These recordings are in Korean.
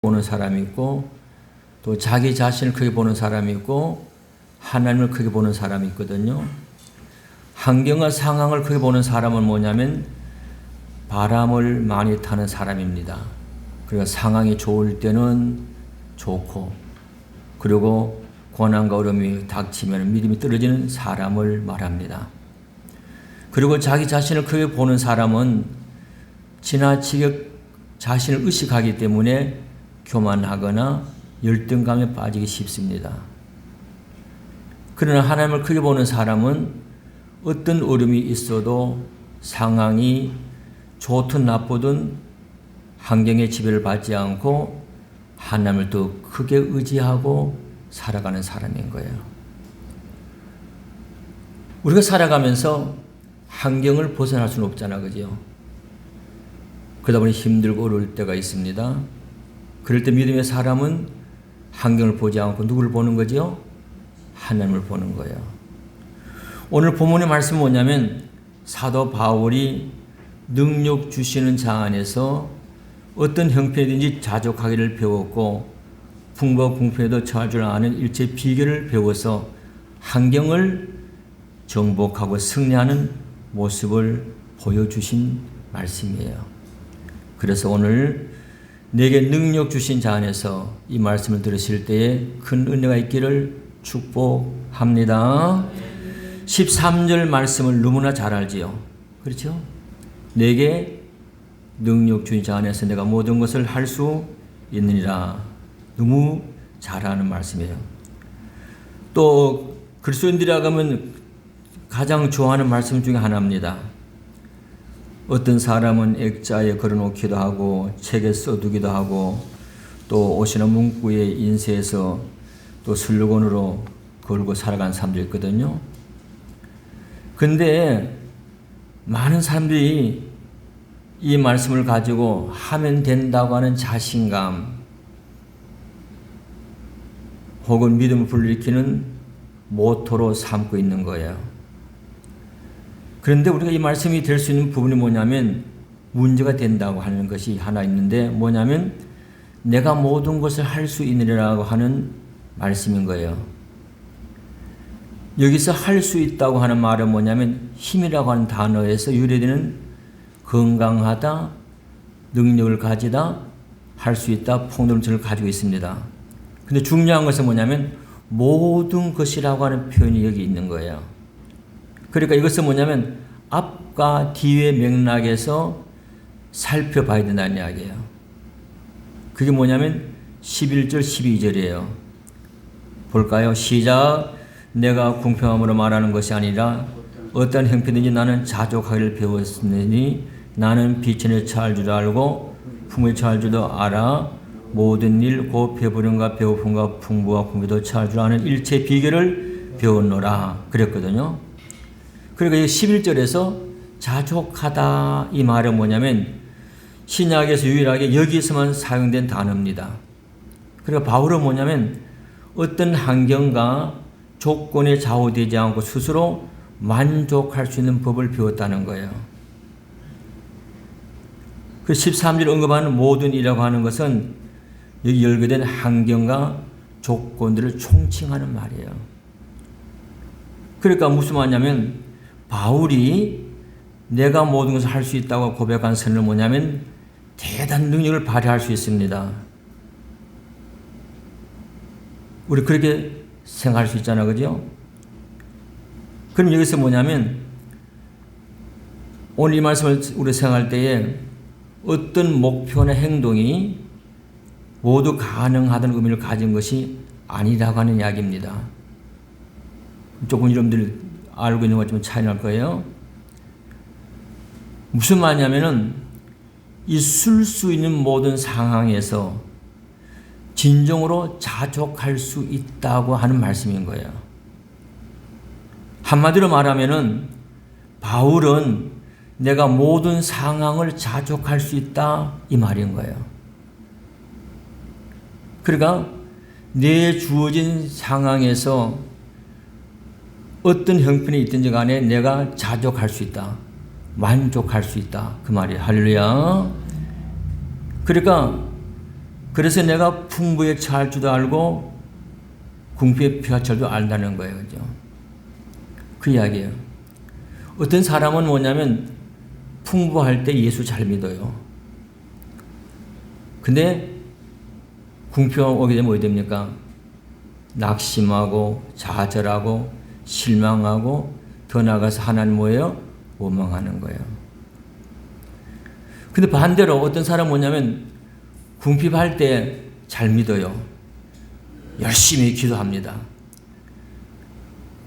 보는 사람이 있고 또 자기 자신을 크게 보는 사람이 있고 하나님을 크게 보는 사람이 있거든요. 환경과 상황을 크게 보는 사람은 뭐냐면 바람을 많이 타는 사람입니다. 그리고 상황이 좋을 때는 좋고 그리고 고난과 어려움이 닥치면 믿음이 떨어지는 사람을 말합니다. 그리고 자기 자신을 크게 보는 사람은 지나치게 자신을 의식하기 때문에 교만하거나 열등감에 빠지기 쉽습니다. 그러나 하나님을 크게 보는 사람은 어떤 어려움이 있어도 상황이 좋든 나쁘든 환경의 지배를 받지 않고 하나님을 더 크게 의지하고 살아가는 사람인 거예요. 우리가 살아가면서 환경을 벗어날 수는 없잖아, 그죠? 그러다 보니 힘들고 어려울 때가 있습니다. 그럴 때 믿음의 사람은 환경을 보지 않고 누구를 보는 거죠? 하나님을 보는 거예요. 오늘 본문의 말씀은 뭐냐면 사도 바울이 능력 주시는 자 안에서 어떤 형편이든지 자족하기를 배웠고 풍부와 궁핍에도 처할 줄 아는 일체 비결을 배워서 환경을 정복하고 승리하는 모습을 보여주신 말씀이에요. 그래서 오늘 내게 능력 주신 자 안에서 이 말씀을 들으실 때에 큰 은혜가 있기를 축복합니다. 13절 말씀을 너무나 잘 알지요. 그렇죠? 내게 능력 주신 자 안에서 내가 모든 것을 할 수 있느니라. 너무 잘 아는 말씀이에요. 또 그리스도인들이라고 하면 가장 좋아하는 말씀 중에 하나입니다. 어떤 사람은 액자에 걸어놓기도 하고 책에 써두기도 하고 또 옷이나 문구에 인쇄해서 또 슬로건으로 걸고 살아가는 사람도 있거든요. 근데 많은 사람들이 이 말씀을 가지고 하면 된다고 하는 자신감 혹은 믿음을 불러일으키는 모토로 삼고 있는 거예요. 그런데 우리가 이 말씀이 될 수 있는 부분이 뭐냐면 문제가 된다고 하는 것이 하나 있는데 뭐냐면 내가 모든 것을 할 수 있느라고 하는 말씀인 거예요. 여기서 할 수 있다고 하는 말은 뭐냐면 힘이라고 하는 단어에서 유래되는 건강하다, 능력을 가지다, 할 수 있다, 폭력을 가지고 있습니다. 근데 중요한 것은 뭐냐면 모든 것이라고 하는 표현이 여기 있는 거예요. 그러니까 이것은 뭐냐면 앞과 뒤의 맥락에서 살펴봐야 된다는 이야기예요. 그게 뭐냐면 11절 12절이에요. 볼까요? 시작. 내가 궁평함으로 말하는 것이 아니라 어떤 형편든지 나는 자족하기를 배웠으니 나는 비천에 처할 줄 알고 풍부에 처할 줄도 알아. 모든 일 곧 배부름과 배고픔과 풍부와 궁핍도 처할 줄 아는 일체 비결을 배웠노라 그랬거든요. 그러니까 11절에서 자족하다 이 말은 뭐냐면 신약에서 유일하게 여기서만 사용된 단어입니다. 그러니까 바울은 뭐냐면 어떤 환경과 조건에 좌우되지 않고 스스로 만족할 수 있는 법을 배웠다는 거예요. 그 13절 언급하는 모든 일이라고 하는 것은 여기 열거된 환경과 조건들을 총칭하는 말이에요. 그러니까 무슨 말이냐면 바울이 내가 모든 것을 할 수 있다고 고백한 선은 뭐냐면 대단한 능력을 발휘할 수 있습니다. 우리 그렇게 생각할 수 있잖아, 그죠? 그럼 여기서 뭐냐면 오늘 이 말씀을 우리 생각할 때에 어떤 목표나 행동이 모두 가능하다는 의미를 가진 것이 아니라고 하는 이야기입니다. 조금 여러분들 알고 있는 것 좀 차이 날 거예요. 무슨 말이냐면은 있을 수 있는 모든 상황에서 진정으로 자족할 수 있다고 하는 말씀인 거예요. 한마디로 말하면은 바울은 내가 모든 상황을 자족할 수 있다 이 말인 거예요. 그러니까 내 주어진 상황에서 어떤 형편이 있든지 간에 내가 자족할 수 있다. 만족할 수 있다. 그 말이에요. 할렐루야. 그러니까 그래서 내가 풍부에 처할 줄도 알고 궁핍에 피할 줄도 안다는 거예요. 그죠? 그 이야기예요. 어떤 사람은 뭐냐면 풍부할 때 예수 잘 믿어요. 근데 궁핍이 오게 되면 어떻게 됩니까? 낙심하고 좌절하고 실망하고 더 나아가서 하나님 뭐예요? 원망하는 거예요. 근데 반대로 어떤 사람은 뭐냐면 궁핍할 때 잘 믿어요. 열심히 기도합니다.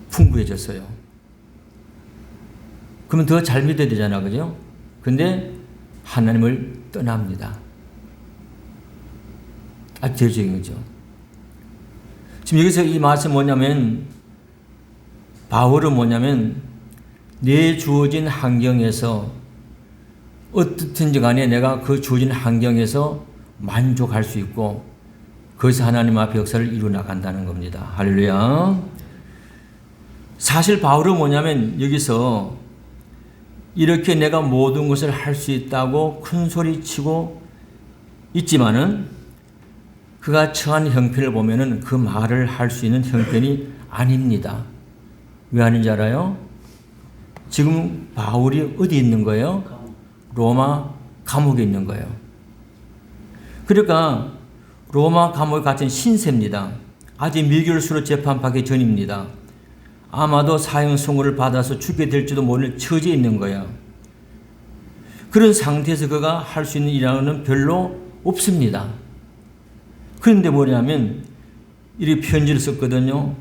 풍부해졌어요. 그러면 더 잘 믿어야 되잖아, 그죠? 근데 하나님을 떠납니다. 아주 대조적인 거죠. 지금 여기서 이 말씀 뭐냐면, 바울은 뭐냐면, 내 주어진 환경에서 어떻든지 간에 내가 그 주어진 환경에서 만족할 수 있고, 거기서 하나님 앞에 역사를 이루어 나간다는 겁니다. 할렐루야. 사실 바울은 뭐냐면, 여기서 이렇게 내가 모든 것을 할 수 있다고 큰 소리 치고 있지만은 그가 처한 형편을 보면은 그 말을 할 수 있는 형편이 아닙니다. 왜 아닌지 알아요? 지금 바울이 어디 있는 거예요? 로마 감옥에 있는 거예요. 그러니까 로마 감옥에 갇힌 신세입니다. 아직 미결수로 재판받기 전입니다. 아마도 사형 선고를 받아서 죽게 될지도 모르는 처지에 있는 거야. 그런 상태에서 그가 할 수 있는 일은 별로 없습니다. 그런데 뭐냐면 이렇게 편지를 썼거든요.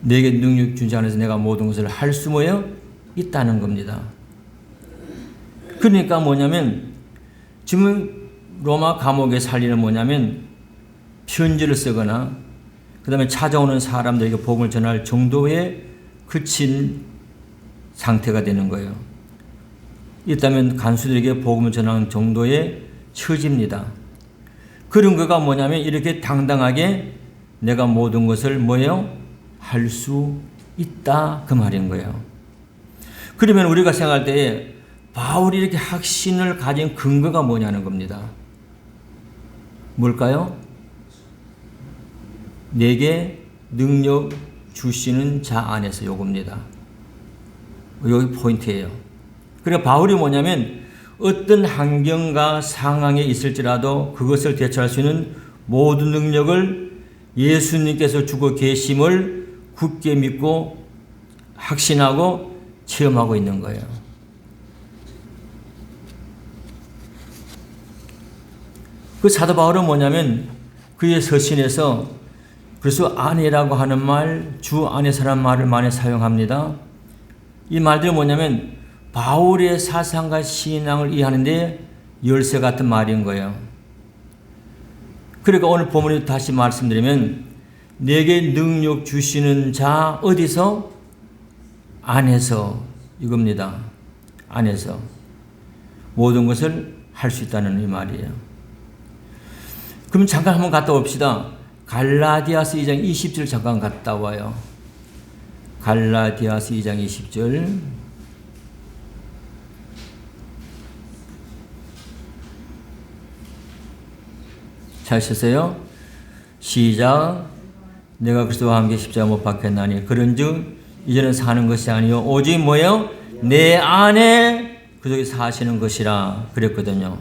내게 능력 주지 않아서 내가 모든 것을 할 수 뭐예요? 있다는 겁니다. 그러니까 뭐냐면 지금 로마 감옥의 살리는 뭐냐면 편지를 쓰거나 그 다음에 찾아오는 사람들에게 복음을 전할 정도에 그친 상태가 되는 거예요. 있다면 간수들에게 복음을 전하는 정도의 처지입니다. 그런 거가 뭐냐면 이렇게 당당하게 내가 모든 것을 뭐예요? 할 수 있다 그 말인 거예요. 그러면 우리가 생각할 때 바울이 이렇게 확신을 가진 근거가 뭐냐는 겁니다. 뭘까요? 내게 능력 주시는 자 안에서 요겁니다. 여기 포인트예요. 그러니까 바울이 뭐냐면 어떤 환경과 상황에 있을지라도 그것을 대처할 수 있는 모든 능력을 예수님께서 주고 계심을 굳게 믿고 확신하고 체험하고 있는 거예요. 그 사도 바울은 뭐냐면 그의 서신에서 그래서 아내라고 하는 말, 주 안에서라는 말을 많이 사용합니다. 이 말들은 뭐냐면 바울의 사상과 신앙을 이해하는데 열쇠 같은 말인 거예요. 그러니까 오늘 본문에 다시 말씀드리면 내게 능력 주시는 자 어디서? 안에서 이겁니다. 안에서 모든 것을 할 수 있다는 이 말이에요. 그럼 잠깐 한번 갔다 옵시다. 갈라디아서 2장 20절 잠깐 갔다 와요. 갈라디아서 2장 20절. 잘 쓰세요. 시작. 내가 그리스도와 함께 십자가 못 박혔나니 그런즉 이제는 사는 것이 아니요 오직 뭐예요? 내 안에 그들이 사시는 것이라 그랬거든요.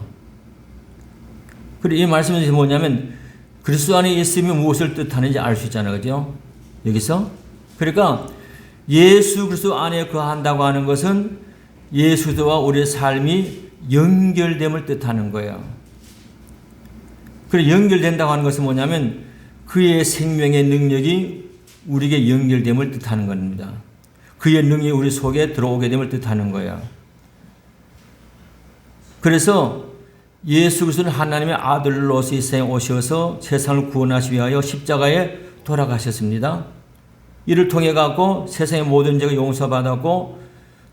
그리고 이 말씀은 뭐냐면 그리스도 안에 있으면 무엇을 뜻하는지 알 수 있잖아요. 그죠? 여기서. 그러니까 예수 그리스도 안에 거한다고 하는 것은 예수와 우리의 삶이 연결됨을 뜻하는 거예요. 그리고 연결된다고 하는 것은 뭐냐면 그의 생명의 능력이 우리에게 연결됨을 뜻하는 겁니다. 그의 능력이 우리 속에 들어오게 됨을 뜻하는 거예요. 그래서 예수 그리스도는 하나님의 아들로서 이 세상에 오셔서 세상을 구원하시기 위하여 십자가에 돌아가셨습니다. 이를 통해 갖고 세상의 모든 죄가 용서받았고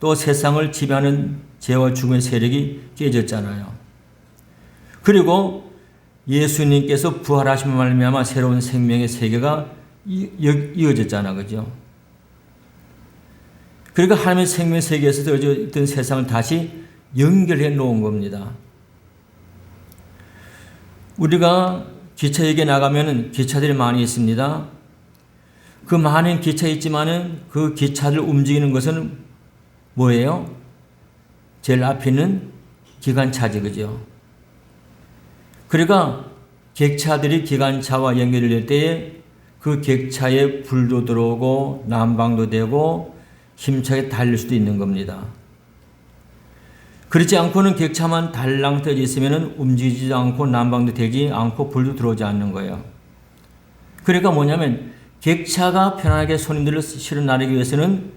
또 세상을 지배하는 죄와 죽음의 세력이 깨졌잖아요. 그리고 예수님께서 부활하심을 말미암아 새로운 생명의 세계가 이어졌잖아, 그죠? 그러니까 하나님의 생명 세계에서 떨어져 있던 세상을 다시 연결해 놓은 겁니다. 우리가 기차역에 나가면 기차들이 많이 있습니다. 그 많은 기차 있지만은 그 기차를 움직이는 것은 뭐예요? 제일 앞에는 기관차지, 그죠? 그러니까 객차들이 기관차와 연결이 될 때에 그 객차에 불도 들어오고 난방도 되고 힘차게 달릴 수도 있는 겁니다. 그렇지 않고는 객차만 달랑 떠져 있으면 움직이지도 않고 난방도 되지 않고 불도 들어오지 않는 거예요. 그러니까 뭐냐면 객차가 편하게 손님들을 실어 나르기 위해서는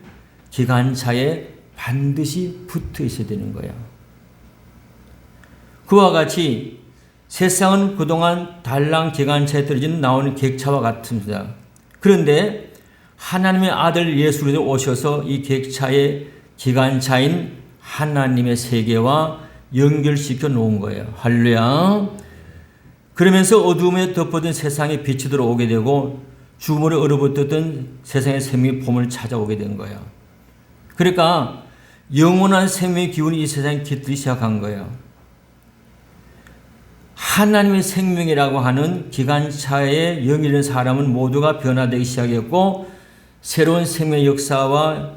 기관차에 반드시 붙어 있어야 되는 거예요. 그와 같이 세상은 그동안 달랑 기관차에 떨어진 나오는 객차와 같습니다. 그런데 하나님의 아들 예수 그리스도 오셔서 이 객차의 기관차인 하나님의 세계와 연결시켜 놓은 거예요. 할렐루야. 그러면서 어두움에 덮어든 세상에 빛이 들어오게 되고 죽음으로 얼어붙었던 세상의 생명의 봄을 찾아오게 된 거예요. 그러니까 영원한 생명의 기운이 이 세상에 깃들기 시작한 거예요. 하나님의 생명이라고 하는 기관차에 연결된 사람은 모두가 변화되기 시작했고 새로운 생명의 역사와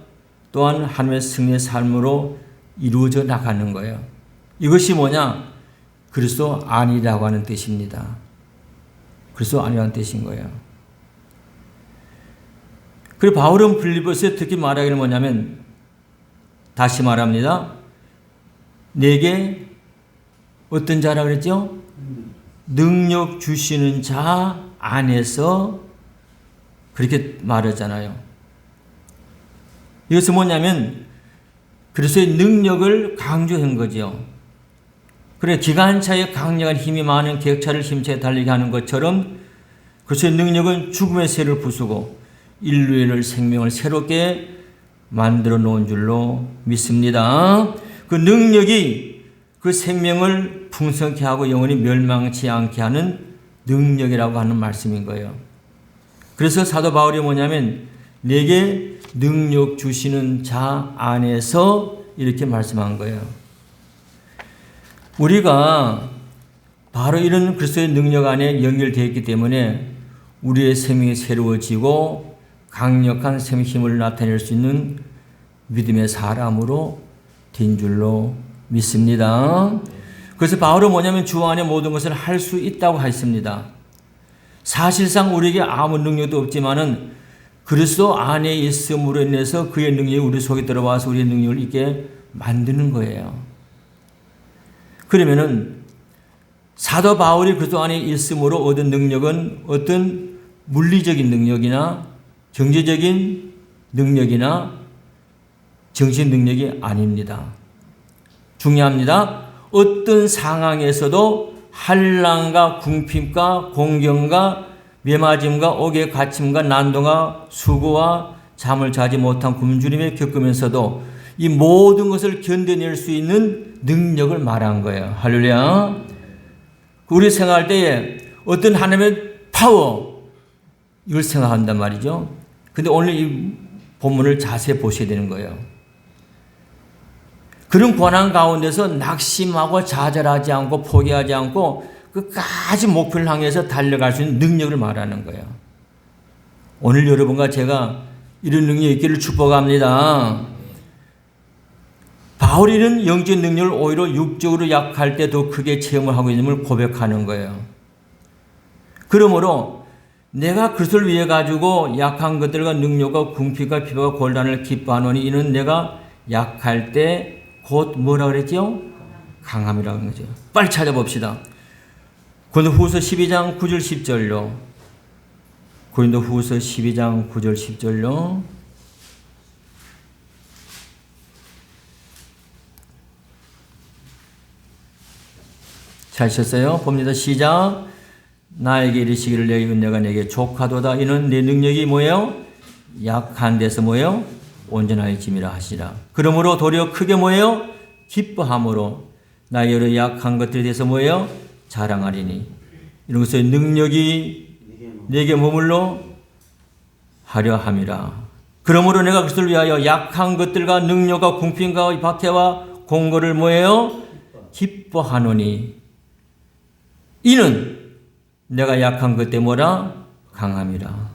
또한 하나님의 승리의 삶으로 이루어져 나가는 거예요. 이것이 뭐냐? 그리스도 안이라고 하는 뜻입니다. 그리스도 안이라는 뜻인 거예요. 그리고 바울은 빌립보서에 특히 말하기를 뭐냐면 다시 말합니다. 내게 어떤 자라고 그랬죠? 능력 주시는 자 안에서 그렇게 말하잖아요. 이것은 뭐냐면 그리스도의 능력을 강조한 거죠. 그래 기관차에 강력한 힘이 많은 객차를 힘차게 달리게 하는 것처럼 그리스도의 능력은 죽음의 세를 부수고 인류의 생명을 새롭게 만들어 놓은 줄로 믿습니다. 그 능력이 그 생명을 풍성케 하고 영원히 멸망치 않게 하는 능력이라고 하는 말씀인 거예요. 그래서 사도 바울이 뭐냐면 내게 능력 주시는 자 안에서 이렇게 말씀한 거예요. 우리가 바로 이런 그리스도의 능력 안에 연결되어 있기 때문에 우리의 생명이 새로워지고 강력한 생명 힘을 나타낼 수 있는 믿음의 사람으로 된 줄로 믿습니다. 그래서 바울은 뭐냐면 주 안에 모든 것을 할 수 있다고 했습니다. 사실상 우리에게 아무 능력도 없지만은 그리스도 안에 있음으로 인해서 그의 능력이 우리 속에 들어와서 우리의 능력을 있게 만드는 거예요. 그러면은 사도 바울이 그리스도 안에 있음으로 얻은 능력은 어떤 물리적인 능력이나 경제적인 능력이나 정신 능력이 아닙니다. 중요합니다. 어떤 상황에서도 한란과 궁핍과 공경과 매맞음과 옥의 갇힘과 난동과 수고와 잠을 자지 못한 굶주림을 겪으면서도 이 모든 것을 견뎌낼 수 있는 능력을 말한 거예요. 할렐루야. 우리 생각할 때에 어떤 하나님의 파워 이걸 생각한단 말이죠. 근데 오늘 이 본문을 자세히 보셔야 되는 거예요. 그런 고난 가운데서 낙심하고 좌절하지 않고 포기하지 않고 끝까지 목표를 향해서 달려갈 수 있는 능력을 말하는 거예요. 오늘 여러분과 제가 이런 능력이 있기를 축복합니다. 바울이는 영적 능력을 오히려 육적으로 약할 때 더 크게 체험을 하고 있음을 고백하는 거예요. 그러므로 내가 그리스도를 위해 가지고 약한 것들과 능력과 궁핍과 피부와 곤란을 기뻐하노니 이는 내가 약할 때 곧 뭐라 그랬죠? 강함이라고 하는 거죠. 빨리 찾아봅시다. 고린도후서 12장 9절 10절로 고린도후서 12장 9절 10절로 찾으셨어요? 봅니다. 시작. 나에게 이르시기를 내 은혜가 내게 족하도다. 이는 내 능력이 뭐예요? 약한 데서 뭐예요? 온전하여짐이라 하시라. 그러므로 도리어 크게 뭐예요? 기뻐함으로 나의 여러 약한 것들에 대해서 뭐예요? 자랑하리니. 이런 것의 능력이 내게 머물러 하려 함이라. 그러므로 내가 그리스도를 위하여 약한 것들과 능력과 궁핍과 박해와 공고를 뭐예요? 기뻐하노니. 이는 내가 약한 것 때문에 뭐라? 강함이라.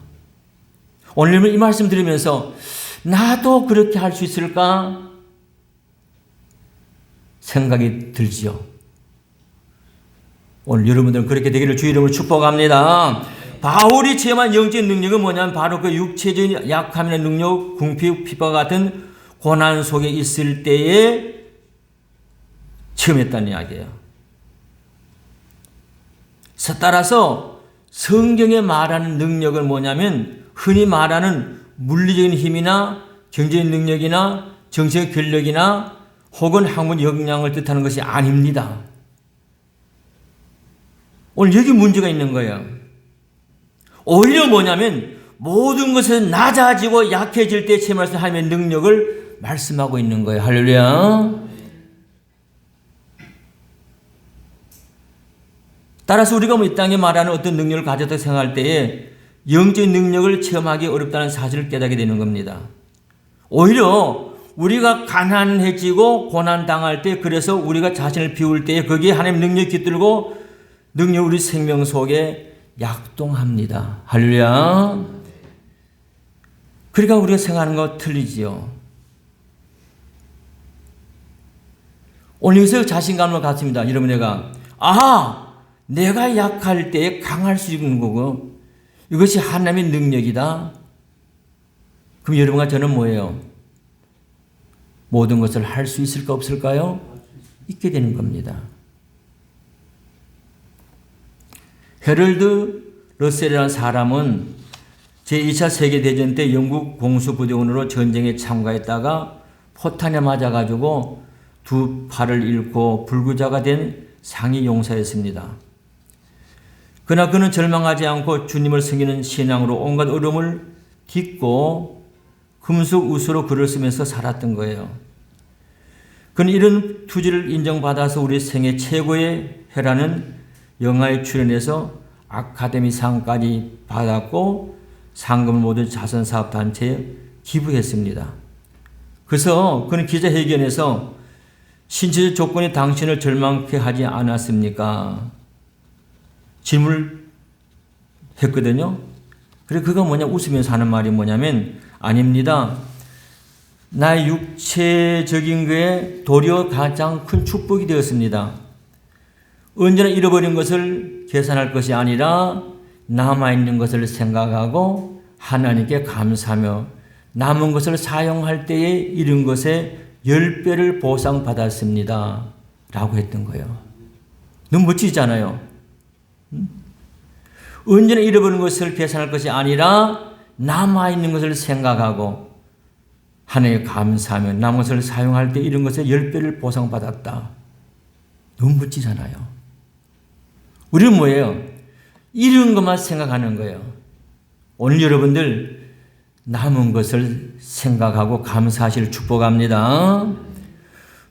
오늘 이 말씀 들으면서 나도 그렇게 할 수 있을까? 생각이 들지요. 오늘 여러분들은 그렇게 되기를 주 이름으로 축복합니다. 바울이 체험한 영적인 능력은 뭐냐면 바로 그 육체적인 약함이나 능력, 궁핍, 핍박 같은 고난 속에 있을 때에 체험했다는 이야기예요. 따라서 성경에 말하는 능력은 뭐냐면 흔히 말하는 물리적인 힘이나 경제적인 능력이나 정신적 권력이나 혹은 학문 역량을 뜻하는 것이 아닙니다. 오늘 여기 문제가 있는 거예요. 오히려 뭐냐면 모든 것에서 낮아지고 약해질 때 체험할 수 있는 하나님의 능력을 말씀하고 있는 거예요. 할렐루야. 따라서 우리가 이 땅에 말하는 어떤 능력을 가졌다고 생각할 때에 영적인 능력을 체험하기 어렵다는 사실을 깨닫게 되는 겁니다. 오히려 우리가 가난해지고 고난당할 때 그래서 우리가 자신을 비울 때에 거기에 하나님의 능력이 깃들고 능력 우리 생명 속에 약동합니다. 할렐루야. 그러니까 우리가 생각하는 거 틀리지요. 오늘 여기서 자신감을 갖습니다. 여러분 내가 약할 때에 강할 수 있는 거고 이것이 하나님의 능력이다. 그럼 여러분과 저는 뭐예요? 모든 것을 할 수 있을까 없을까요? 있게 되는 겁니다. 헤럴드 러셀이라는 사람은 제2차 세계대전 때 영국 공수부대원으로 전쟁에 참가했다가 포탄에 맞아가지고 두 팔을 잃고 불구자가 된 상위 용사였습니다. 그러나 그는 절망하지 않고 주님을 섬기는 신앙으로 온갖 어려움을 딛고 금속 우수로 글을 쓰면서 살았던 거예요. 그는 이런 투지를 인정받아서 우리 생애 최고의 해라는 영화에 출연해서 아카데미상까지 받았고 상금을 모두 자선사업단체에 기부했습니다. 그래서 그는 기자회견에서 신체적 조건이 당신을 절망케 하지 않았습니까? 질문을 했거든요. 그래서 그가 웃으면서 하는 말이 뭐냐면 아닙니다. 나의 육체적인 것에 도리어 가장 큰 축복이 되었습니다. 언제나 잃어버린 것을 계산할 것이 아니라 남아있는 것을 생각하고 하나님께 감사하며 남은 것을 사용할 때에 잃은 것에 10배를 보상받았습니다. 라고 했던 거예요. 너무 멋지잖아요. 언제나 잃어버린 것을 계산할 것이 아니라 남아있는 것을 생각하고 하나님께 감사하며 남은 것을 사용할 때 잃은 것에 10배를 보상받았다. 너무 멋지잖아요. 우리는 뭐예요? 잃은 것만 생각하는 거예요. 오늘 여러분들 남은 것을 생각하고 감사하시를 축복합니다.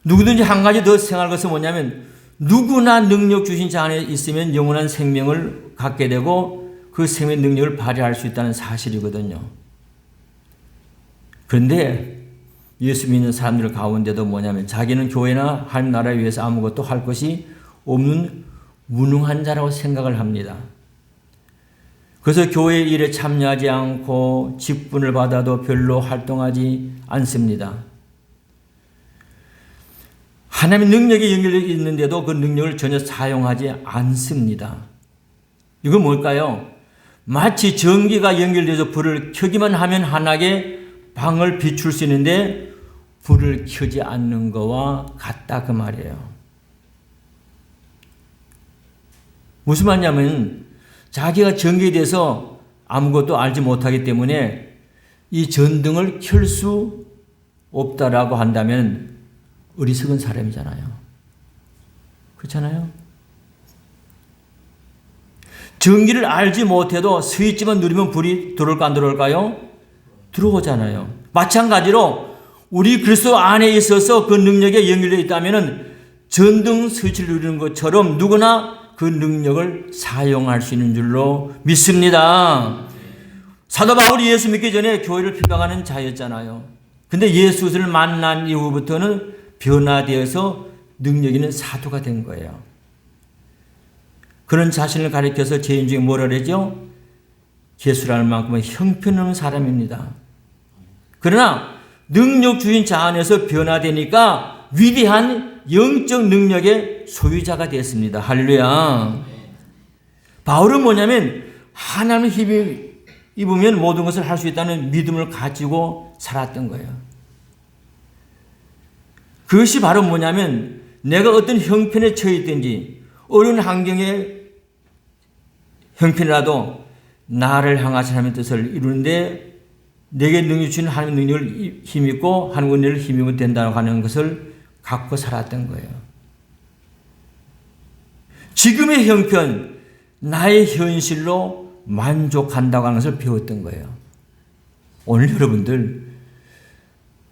누구든지 한 가지 더 생각할 것은 뭐냐면 누구나 능력 주신 자 안에 있으면 영원한 생명을 갖게 되고 그 생명의 능력을 발휘할 수 있다는 사실이거든요. 그런데 예수 믿는 사람들 가운데도 뭐냐면 자기는 교회나 하나님 나라를 위해서 아무것도 할 것이 없는 무능한 자라고 생각을 합니다. 그래서 교회 일에 참여하지 않고 직분을 받아도 별로 활동하지 않습니다. 하나님의 능력이 연결되어 있는데도 그 능력을 전혀 사용하지 않습니다. 이건 뭘까요? 마치 전기가 연결돼서 불을 켜기만 하면 환하게 방을 비출 수 있는데 불을 켜지 않는 거와 같다 그 말이에요. 무슨 말이냐면 자기가 전기에 대해서 아무것도 알지 못하기 때문에 이 전등을 켤 수 없다라고 한다면 어리석은 사람이잖아요. 그렇잖아요? 전기를 알지 못해도 스위치만 누르면 불이 들어올까 안 들어올까요? 들어오잖아요. 마찬가지로 우리 그리스도 안에 있어서 그 능력에 연결되어 있다면 전등 스위치를 누르는 것처럼 누구나 그 능력을 사용할 수 있는 줄로 믿습니다. 사도 바울이 예수 믿기 전에 교회를 핍박하는 자였잖아요. 근데 예수를 만난 이후부터는 변화되어서 능력 있는 사도가 된 거예요. 그런 자신을 가리켜서 죄인 중에 뭐라 그러죠? 예수라는 만큼은 형편없는 사람입니다. 그러나 능력주인 자 안에서 변화되니까 위대한 영적 능력의 소유자가 됐습니다. 할렐루야. 바울은 뭐냐면 하나님의 힘이 입으면 모든 것을 할 수 있다는 믿음을 가지고 살았던 거예요. 그것이 바로 뭐냐면 내가 어떤 형편에 처해 있든지 어려운 환경의 형편이라도 나를 향하신 하나님의 뜻을 이루는데 내게 능력 주신 하나님의 능력을 힘입고 하나님의 은혜를 힘입으면 된다고 하는 것을 갖고 살았던 거예요. 지금의 형편, 나의 현실로 만족한다고 하는 것을 배웠던 거예요. 오늘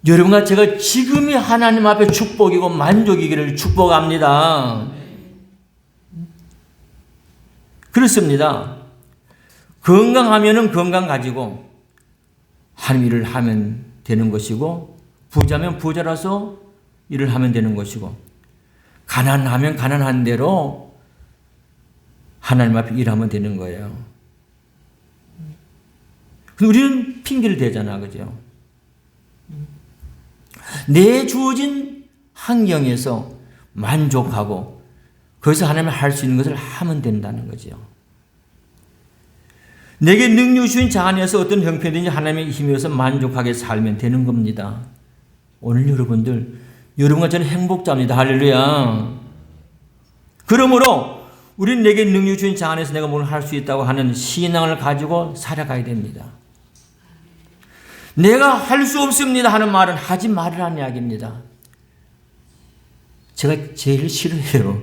여러분과 제가 지금이 하나님 앞에 축복이고 만족이기를 축복합니다. 그렇습니다. 건강하면은 건강 가지고 하나님 일을 하면 되는 것이고, 부자면 부자라서 일을 하면 되는 것이고, 가난하면 가난한 대로 하나님 앞에 일하면 되는 거예요. 우리는 핑계를 대잖아, 그죠? 내 주어진 환경에서 만족하고 거기서 하나님이 할 수 있는 것을 하면 된다는 거죠. 내게 능력 주신 자 안에서 어떤 형편이든지 하나님의 힘이어서 만족하게 살면 되는 겁니다. 오늘 여러분과 저는 행복자입니다. 할렐루야. 그러므로 우리는 내게 능력 주신 자 안에서 내가 뭘 할 수 있다고 하는 신앙을 가지고 살아가야 됩니다. 내가 할 수 없습니다 하는 말은 하지 말으라는 이야기입니다. 제가 제일 싫어해요.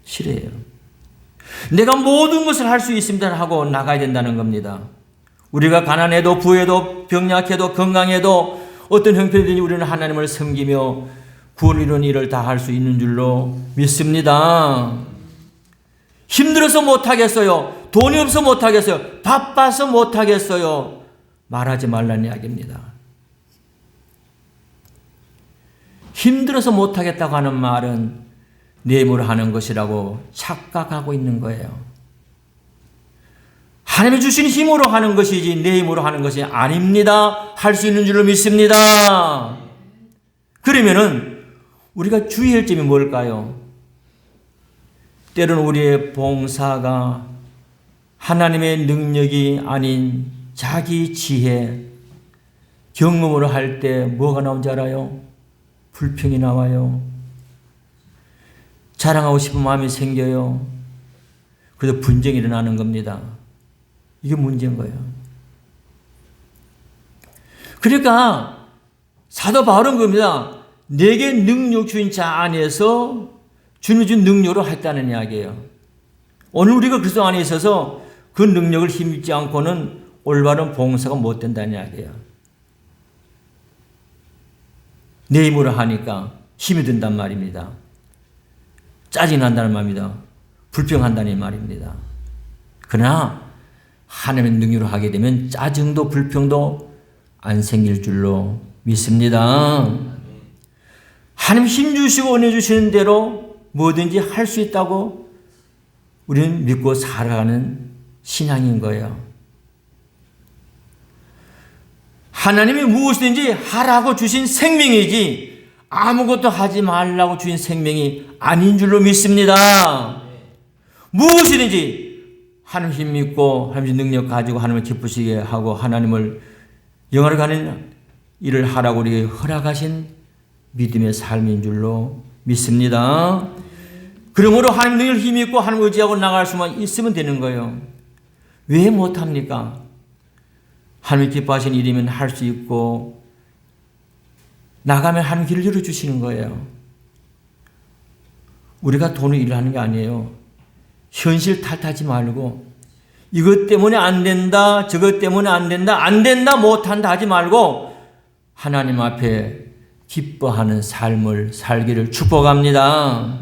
싫어해요. 내가 모든 것을 할 수 있습니다 하고 나가야 된다는 겁니다. 우리가 가난해도 부해도 병약해도 건강해도 어떤 형편이든지 우리는 하나님을 섬기며 구원을 이루는 일을 다 할 수 있는 줄로 믿습니다. 힘들어서 못하겠어요. 돈이 없어 못하겠어요. 바빠서 못하겠어요. 말하지 말라는 이야기입니다. 힘들어서 못하겠다고 하는 말은 내 힘으로 하는 것이라고 착각하고 있는 거예요. 하나님이 주신 힘으로 하는 것이지 내 힘으로 하는 것이 아닙니다. 할 수 있는 줄로 믿습니다. 그러면은 우리가 주의할 점이 뭘까요? 때로는 우리의 봉사가 하나님의 능력이 아닌 자기 지혜, 경험으로 할 때 뭐가 나온지 알아요? 불평이 나와요. 자랑하고 싶은 마음이 생겨요. 그래서 분쟁이 일어나는 겁니다. 이게 문제인 거예요. 그러니까 사도 바울은 겁니다. 내게 능력 주신 자 안에서 주님이 준 능력으로 했다는 이야기예요. 오늘 우리가 그리스도 안에 있어서 그 능력을 힘입지 않고는 올바른 봉사가 못 된다는 이야기예요. 내 힘으로 하니까 힘이 든단 말입니다. 짜증이 난다는 말입니다. 불평한다는 말입니다. 그러나 하나님의 능력으로 하게 되면 짜증도 불평도 안 생길 줄로 믿습니다. 하나님 힘 주시고 은혜 주시는 대로 뭐든지 할 수 있다고 우리는 믿고 살아가는 신앙인 거예요. 하나님이 무엇이든지 하라고 주신 생명이지 아무것도 하지 말라고 주신 생명이 아닌 줄로 믿습니다. 무엇이든지 하나님 힘 믿고 하나님 능력 가지고 하나님을 기쁘시게 하고 하나님을 영화를 가는 일을 하라고 우리에게 허락하신 믿음의 삶인 줄로 믿습니다. 그러므로 하나님 능력을 힘 믿고 하나님 의지하고 나갈 수만 있으면 되는 거예요. 왜 못합니까? 하나님 기뻐하신 일이면 할 수 있고 나가면 하나님 길을 열어주시는 거예요. 우리가 돈을 일하는 게 아니에요. 현실 탓하지 말고 이것 때문에 안 된다, 저것 때문에 안 된다, 못한다 하지 말고 하나님 앞에 기뻐하는 삶을 살기를 축복합니다.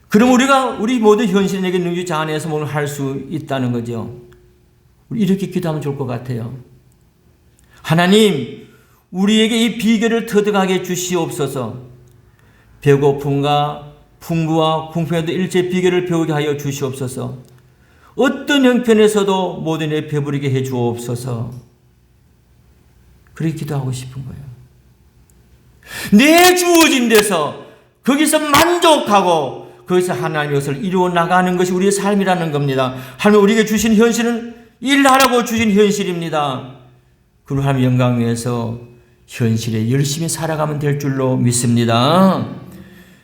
그럼 우리 모든 현실에게 능력 자 안에서 뭘 할 수 있다는 거죠. 우리 이렇게 기도하면 좋을 것 같아요. 하나님, 우리에게 이 비결을 터득하게 주시옵소서. 배고픔과 풍부와 궁핍에도 일제 비결을 배우게 하여 주시옵소서. 어떤 형편에서도 모든 일 배부르게 해 주옵소서. 그렇게 기도하고 싶은 거예요. 내 주어진 데서 거기서 만족하고 거기서 하나님의 것을 이루어 나가는 것이 우리의 삶이라는 겁니다. 하나님 우리에게 주신 현실은 일하라고 주신 현실입니다. 그리고 하나님 영광 위해서 현실에 열심히 살아가면 될 줄로 믿습니다.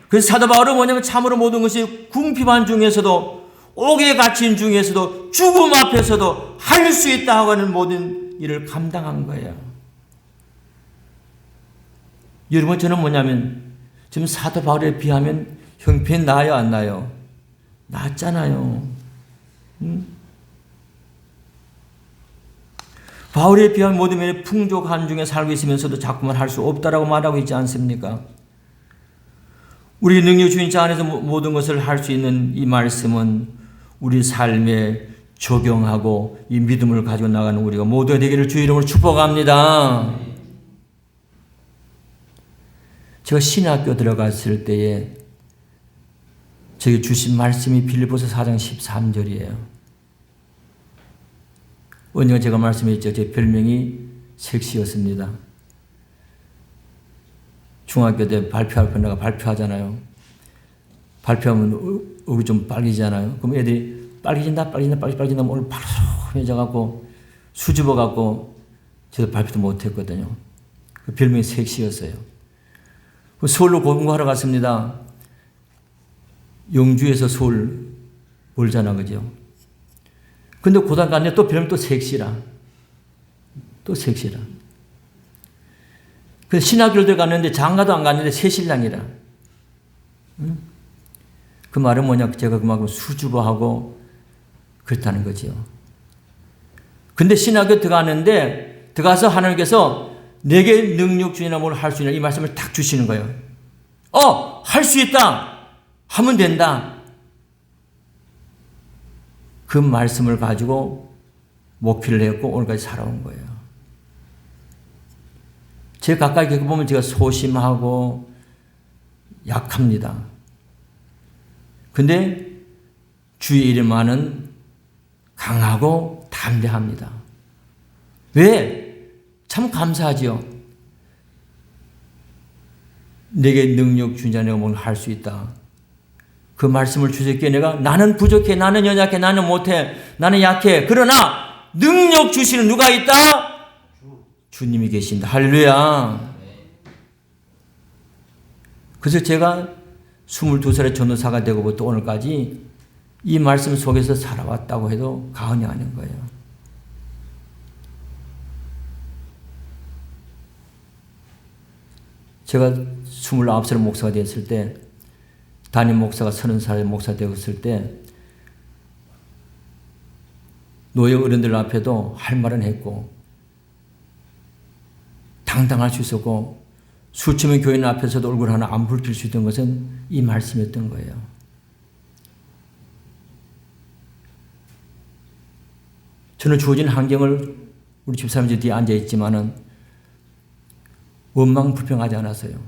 그래서 사도 바울은 뭐냐면 참으로 모든 것이 궁핍한 중에서도 옥에 갇힌 중에서도 죽음 앞에서도 할 수 있다 하는 모든 일을 감당한 거예요. 여러분 저는 뭐냐면 지금 사도 바울에 비하면 형편이 나아요 안 나아요? 낫잖아요. 바울에 비하면 모든 면에 풍족한 중에 살고 있으면서도 자꾸만 할 수 없다라고 말하고 있지 않습니까? 우리 능력 주인 자 안에서 모든 것을 할 수 있는 이 말씀은 우리 삶에 적용하고 이 믿음을 가지고 나가는 우리가 모두가 되기를 주의 이름으로 축복합니다. 제가 신학교 들어갔을 때에 저에게 주신 말씀이 빌립보서 4장 13절이에요. 언젠가 제가 말씀했죠. 제 별명이 섹시였습니다. 중학교 때 발표할 때 내가 발표하잖아요. 발표하면 얼굴이 좀 빨개지잖아요. 그럼 애들이 빨개진다 오늘 바로 해져갖고 수줍어갖고 저도 발표도 못했거든요. 그 별명이 섹시였어요. 서울로 공부하러 갔습니다. 영주에서 서울 멀잖아, 그죠? 근데 고등학교 갔는데 또 별명 또 섹시라. 또 섹시라. 그래서 신학교를 들어갔는데 장가도 안 갔는데 새신랑이라. 응? 그 말은 뭐냐? 제가 그만큼 수줍어하고 그렇다는 거죠. 근데 신학교 들어갔는데 들어가서 하나님께서 내게 능력 주이나 뭘 할 수 있냐 이 말씀을 딱 주시는 거예요. 할 수 있다. 하면 된다. 그 말씀을 가지고 목표를 했고 오늘까지 살아온 거예요. 제가 가까이 겪어보면 제가 소심하고 약합니다. 근데 주의 이름만은 강하고 담대합니다. 왜? 참 감사하지요. 내게 능력 주인 자 내가 뭘 할 수 있다. 그 말씀을 주셨기에 내가 나는 부족해, 나는 연약해, 나는 못해, 나는 약해. 그러나 능력 주시는 누가 있다? 주님이 계신다. 할렐루야. 그래서 제가 22살의 전도사가 되고부터 오늘까지 이 말씀 속에서 살아왔다고 해도 과언이 아닌 거예요. 제가 29살 목사가 됐을 때 담임 목사가 30살 목사 되었을 때 노예 어른들 앞에도 할 말은 했고 당당할 수 있었고 수천명 교인 앞에서도 얼굴 하나 안 붉힐 수 있던 것은 이 말씀이었던 거예요. 저는 주어진 환경을 우리 집사람들 뒤에 앉아있지만은 원망 불평하지 않았어요.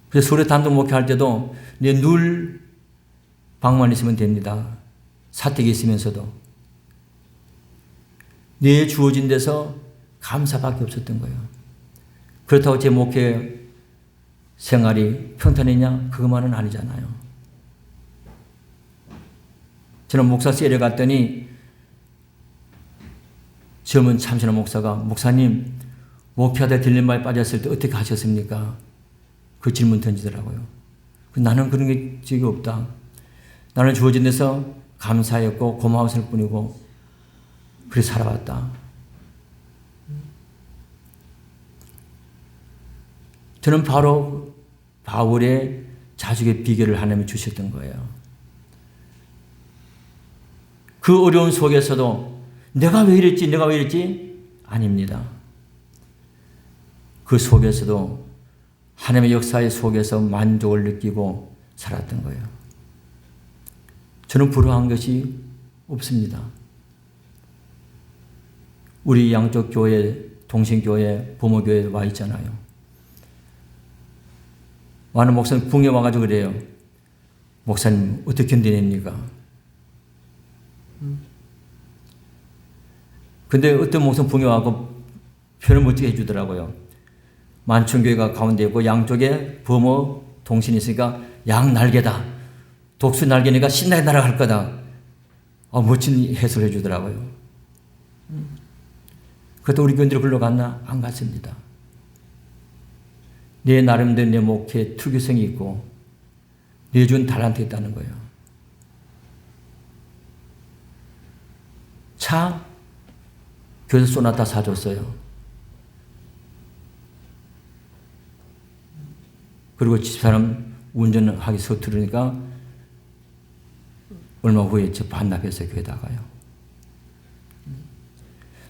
그래서 서울에 단독 목회할 때도 늘 방만 있으면 됩니다. 사택이 있으면서도. 내 주어진 데서 감사밖에 없었던 거예요. 그렇다고 제 목회 생활이 평탄했냐? 그것만은 아니잖아요. 저는 목사실에 갔더니 젊은 참신한 목사가 목사님 목회하다 딜레마에 빠졌을 때 어떻게 하셨습니까? 그 질문 던지더라고요. 나는 그런 게 적이 없다. 나는 주어진 데서 감사했고 고마웠을 뿐이고 그래 살아왔다. 저는 바로 바울의 자숙의 비결을 하나님이 주셨던 거예요. 그 어려운 속에서도 내가 왜 이랬지? 아닙니다. 그 속에서도 하나님의 역사의 속에서 만족을 느끼고 살았던 거예요. 저는 부러워한 것이 없습니다. 우리 양쪽 교회, 동신교회, 부모교회에 와 있잖아요. 많은 목사님 붕에 와가지고 그래요. 목사님 어떻게 견뎌냅니까? 근데 어떤 목사님 붕에 와서 표현을 멋지게 해주더라고요. 만천교회가 가운데 있고 양쪽에 범어 동신이 있으니까 양 날개다. 독수 날개니까 신나게 날아갈 거다. 멋진 해설을 해주더라고요. 그것도 우리 교인들이 글로 갔나? 안 갔습니다. 내 나름대로 내 목회에 특유성이 있고 내준 달란트 있다는 거예요. 차 교회에서 소나타 사줬어요. 그리고 집사람 운전하기 서투르니까 얼마 후에 저 반납했어요. 교회다가요.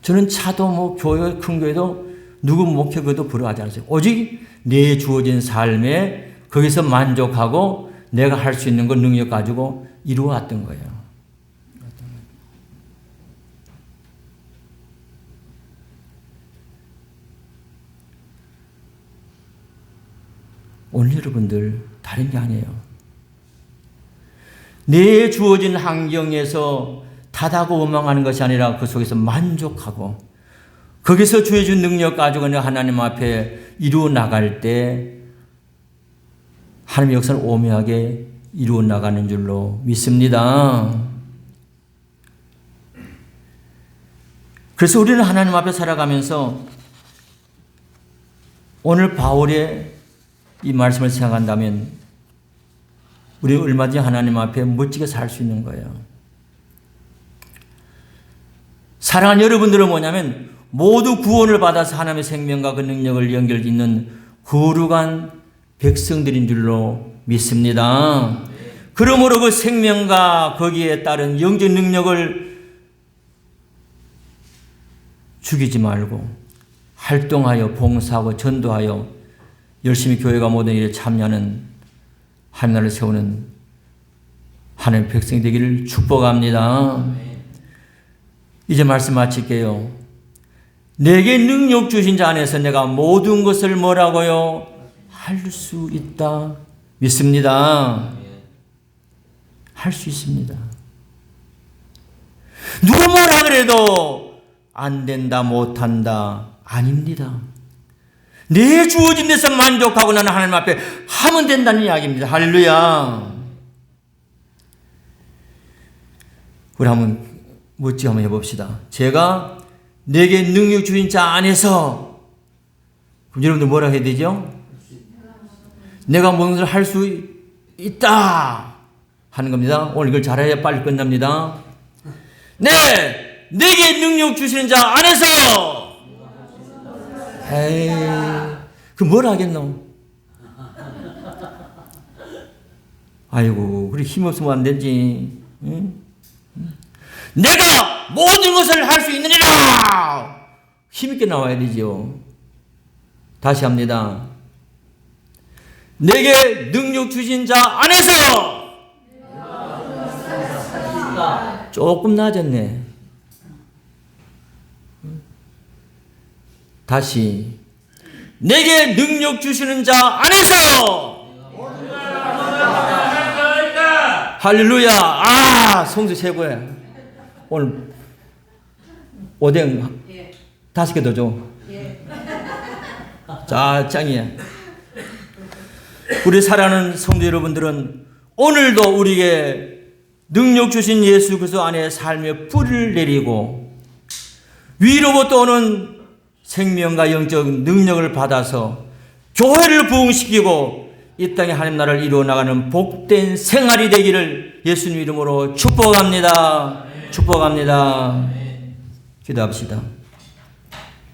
저는 차도 뭐 교회 큰 교회도 누구 목회도 부러워하지 않았어요. 오직 내 주어진 삶에 거기서 만족하고 내가 할 수 있는 것 능력 가지고 이루어왔던 거예요. 오늘 여러분들 다른 게 아니에요. 내 주어진 환경에서 탓하고 원망하는 것이 아니라 그 속에서 만족하고 거기서 주어진 능력 가지고 하나님 앞에 이루어 나갈 때 하나님의 역사를 오묘하게 이루어 나가는 줄로 믿습니다. 그래서 우리는 하나님 앞에 살아가면서 오늘 바울의 이 말씀을 생각한다면 우리는 얼마든지 하나님 앞에 멋지게 살 수 있는 거예요. 사랑하는 여러분들은 뭐냐면 모두 구원을 받아서 하나님의 생명과 그 능력을 연결 짓는 거룩한 백성들인 줄로 믿습니다. 그러므로 그 생명과 거기에 따른 영적 능력을 죽이지 말고 활동하여 봉사하고 전도하여 열심히 교회가 모든 일에 참여하는 하나님 나라를 세우는 하나님의 백성이 되기를 축복합니다. 이제 말씀 마칠게요. 내게 능력 주신 자 안에서 내가 모든 것을 뭐라고요? 할 수 있다. 믿습니다. 할 수 있습니다. 누가 뭐라 그래도 안 된다, 못한다. 아닙니다. 내 주어진 데서 만족하고 나는 하나님 앞에 하면 된다는 이야기입니다. 할렐루야. 우리 한번 멋지게 한번 해봅시다. 제가 내게 능력 주신 자 안에서, 그럼 여러분들 뭐라 해야 되죠? 내가 모든 것을 할 수 있다 하는 겁니다. 오늘 이걸 잘해야 빨리 끝납니다. 네, 내게 능력 주시는 자 안에서. 에이, 그 뭘 하겠노? 아이고, 그래 힘없으면 안 되지. 응? 내가 모든 것을 할 수 있느니라! 힘있게 나와야 되죠. 다시 합니다. 내게 능력 주신 자 안에서! 조금 낮았네. 다시. 내게 능력 주시는 자 안에서! 할렐루야! 아, 성수 최고야. 오늘 오뎅 5개 더 줘. 자, 짱이야. 우리 사랑하는 성도 여러분들은 오늘도 우리에게 능력 주신 예수 그리스도 안에 삶의 뿌리를 내리고 위로부터 오는 생명과 영적 능력을 받아서 교회를 부흥시키고 이 땅에 하나님 나라를 이루어 나가는 복된 생활이 되기를 예수님 이름으로 축복합니다. 축복합니다. 기도합시다.